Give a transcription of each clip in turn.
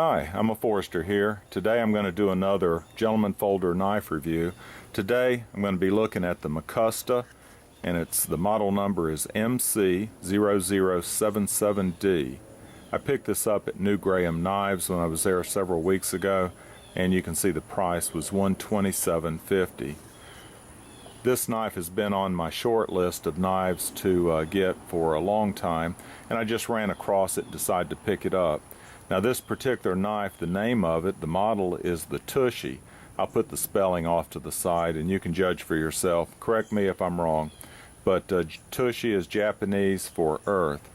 Hi, I'm a forester here. Today I'm going to do another gentleman folder knife review. Today I'm going to be looking at the Mcusta, and the model number is MC0077D. I picked this up at New Graham Knives when I was there several weeks ago, and you can see the price was $127.50. This knife has been on my short list of knives to get for a long time, and I just ran across it and decided to pick it up. Now this particular knife, the name of it, the model is the Tsuchi. I'll put the spelling off to the side and you can judge for yourself. Correct me if I'm wrong, but Tsuchi is Japanese for earth.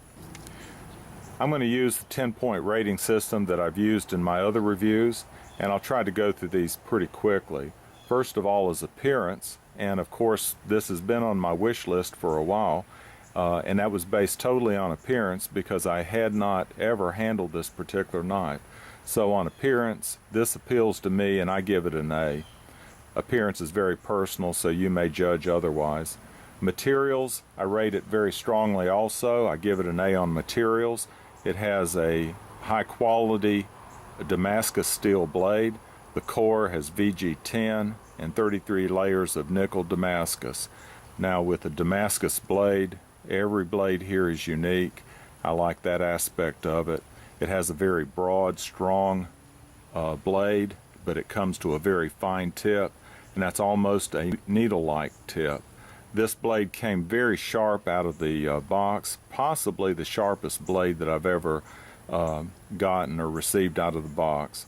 I'm going to use the 10-point rating system that I've used in my other reviews, and I'll try to go through these pretty quickly. First of all is appearance, and of course this has been on my wish list for a while. And that was based totally on appearance because I had not ever handled this particular knife. So on appearance, this appeals to me and I give it an A. Appearance is very personal, so you may judge otherwise. Materials, I rate it very strongly also. I give it an A on materials. It has a high quality Damascus steel blade. The core has VG10 and 33 layers of nickel Damascus. Now with a Damascus blade, every blade here is unique. I like that aspect of it. It has a very broad, strong blade, but it comes to a very fine tip, and that's almost a needle-like tip. This blade came very sharp out of the box, possibly the sharpest blade that I've ever gotten or received out of the box.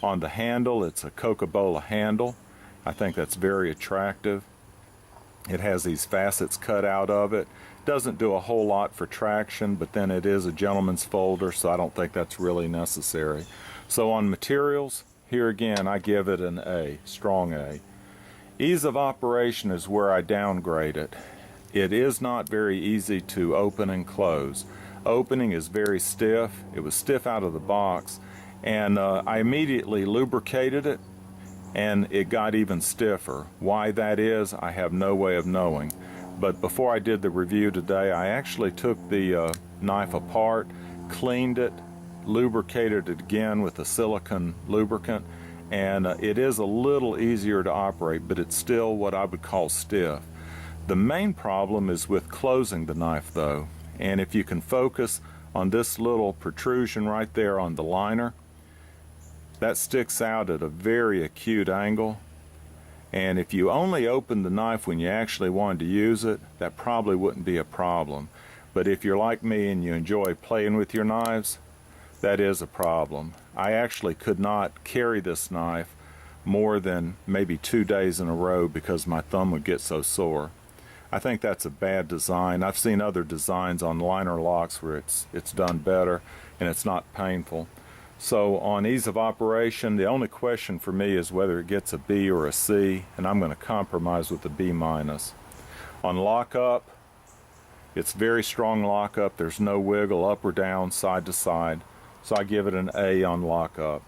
On the handle, it's a cocobola handle. I think that's very attractive. It has these facets cut out of it. Doesn't do a whole lot for traction, but then it is a gentleman's folder, so I don't think that's really necessary. So on materials, here again I give it an A, strong A. Ease of operation is where I downgrade it. It is not very easy to open and close. Opening is very stiff. It was stiff out of the box, and I immediately lubricated it, and it got even stiffer. Why that is, I have no way of knowing. But before I did the review today, I actually took the knife apart, cleaned it, lubricated it again with a silicone lubricant, and it is a little easier to operate, but it's still what I would call stiff. The main problem is with closing the knife though, and if you can focus on this little protrusion right there on the liner, that sticks out at a very acute angle. And if you only opened the knife when you actually wanted to use it, that probably wouldn't be a problem. But if you're like me and you enjoy playing with your knives, that is a problem. I actually could not carry this knife more than maybe 2 days in a row because my thumb would get so sore. I think that's a bad design. I've seen other designs on liner locks where it's done better and it's not painful. So on ease of operation, the only question for me is whether it gets a B or a C, and I'm going to compromise with a B-. On lockup, it's very strong lockup. There's no wiggle up or down, side to side, so I give it an A on lockup.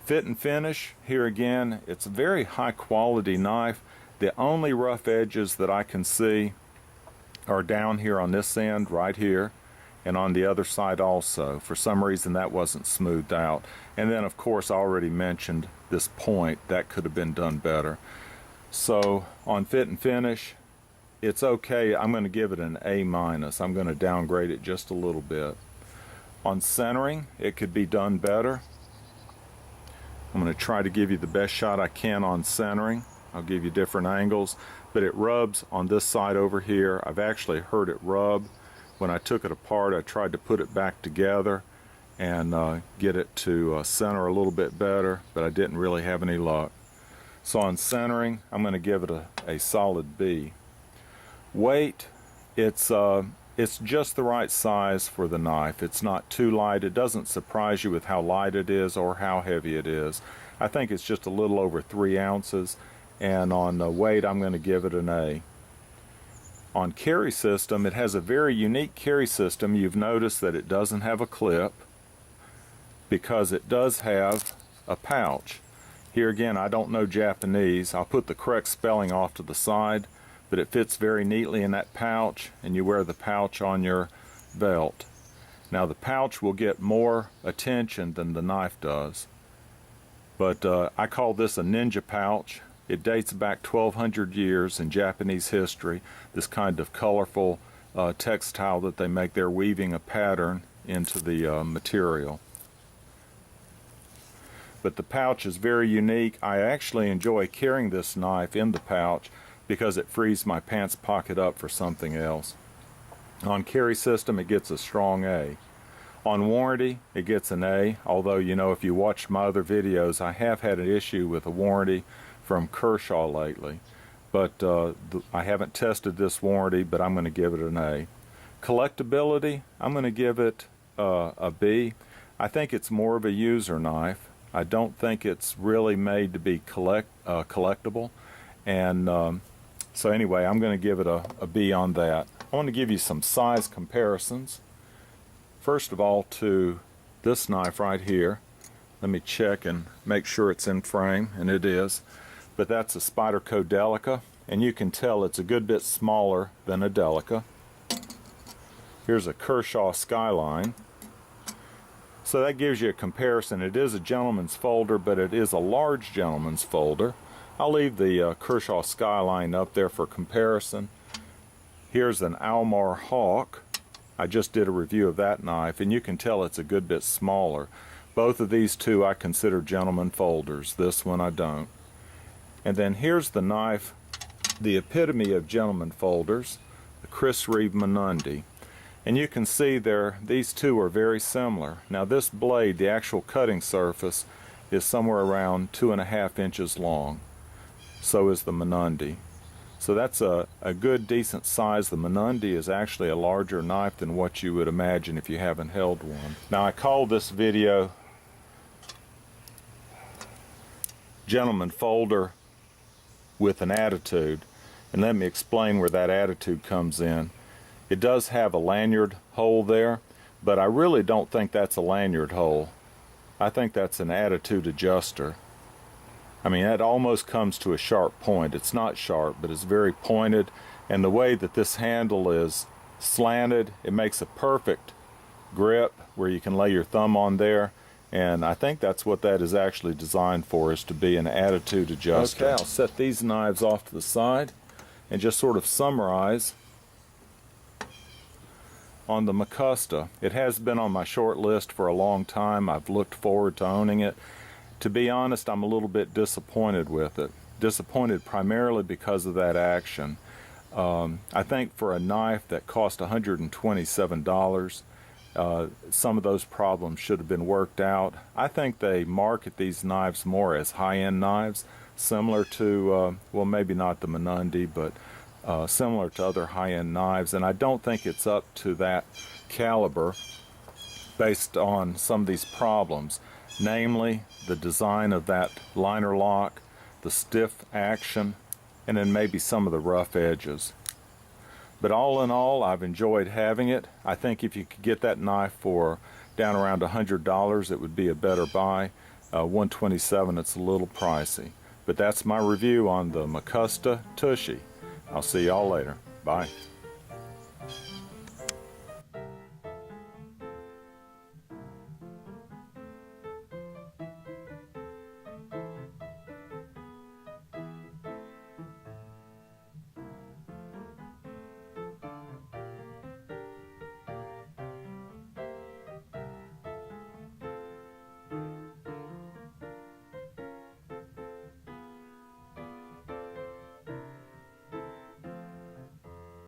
Fit and finish, here again, it's a very high quality knife. The only rough edges that I can see are down here on this end, right here, and on the other side also. For some reason that wasn't smoothed out. And then of course I already mentioned this point, that could have been done better. So on fit and finish, it's okay. I'm going to give it an A-. I'm going to downgrade it just a little bit. On centering, it could be done better. I'm going to try to give you the best shot I can on centering. I'll give you different angles, but it rubs on this side over here. I've actually heard it rub. When I took it apart, I tried to put it back together and get it to center a little bit better, but I didn't really have any luck. So on centering, I'm going to give it a solid B. Weight, it's just the right size for the knife. It's not too light. It doesn't surprise you with how light it is or how heavy it is. I think it's just a little over 3 ounces, and on weight, I'm going to give it an A. On carry system, it has a very unique carry system. You've noticed that it doesn't have a clip because it does have a pouch. Here again, I don't know Japanese. I'll put the correct spelling off to the side, but it fits very neatly in that pouch, and you wear the pouch on your belt. Now the pouch will get more attention than the knife does, but I call this a ninja pouch. It dates back 1200 years in Japanese history, this kind of colorful textile that they make. They're weaving a pattern into the material. But the pouch is very unique. I actually enjoy carrying this knife in the pouch because it frees my pants pocket up for something else. On carry system, it gets a strong A. On warranty, it gets an A, although, you know, if you watched my other videos, I have had an issue with a warranty from Kershaw lately. But I haven't tested this warranty, but I'm going to give it an A. Collectability, I'm going to give it a B. I think it's more of a user knife. I don't think it's really made to be collectible. And so anyway, I'm going to give it a B on that. I want to give you some size comparisons. First of all, to this knife right here. Let me check and make sure it's in frame, and it is. But that's a Spyderco Delica, and you can tell it's a good bit smaller than a Delica. Here's a Kershaw Skyline. So that gives you a comparison. It is a gentleman's folder, but it is a large gentleman's folder. I'll leave the Kershaw Skyline up there for comparison. Here's an Almar Hawk. I just did a review of that knife, and you can tell it's a good bit smaller. Both of these two I consider gentleman folders. This one I don't. And then here's the knife, the epitome of gentleman folders, the Chris Reeve Menundi. And you can see these two are very similar. Now this blade, the actual cutting surface, is somewhere around 2.5 inches long. So is the Menundi. So that's a good, decent size. The Menundi is actually a larger knife than what you would imagine if you haven't held one. Now I call this video Gentleman Folder with an Attitude. And let me explain where that attitude comes in. It does have a lanyard hole there, but I really don't think that's a lanyard hole. I think that's an attitude adjuster. I mean, that almost comes to a sharp point. It's not sharp, but it's very pointed, and the way that this handle is slanted, it makes a perfect grip where you can lay your thumb on there, and I think that's what that is actually designed for, is to be an attitude adjuster. Okay, I'll set these knives off to the side and just sort of summarize on the Mcusta. It has been on my short list for a long time. I've looked forward to owning it. To be honest, I'm a little bit disappointed with it. Disappointed primarily because of that action. I think for a knife that cost $127, some of those problems should have been worked out. I think they market these knives more as high-end knives, similar to, well, maybe not the Menundi, but similar to other high-end knives, and I don't think it's up to that caliber based on some of these problems, namely the design of that liner lock, the stiff action, and then maybe some of the rough edges. But all in all, I've enjoyed having it. I think if you could get that knife for down around $100, it would be a better buy. $127, it's a little pricey. But that's my review on the Mcusta Tsuchi. I'll see y'all later. Bye.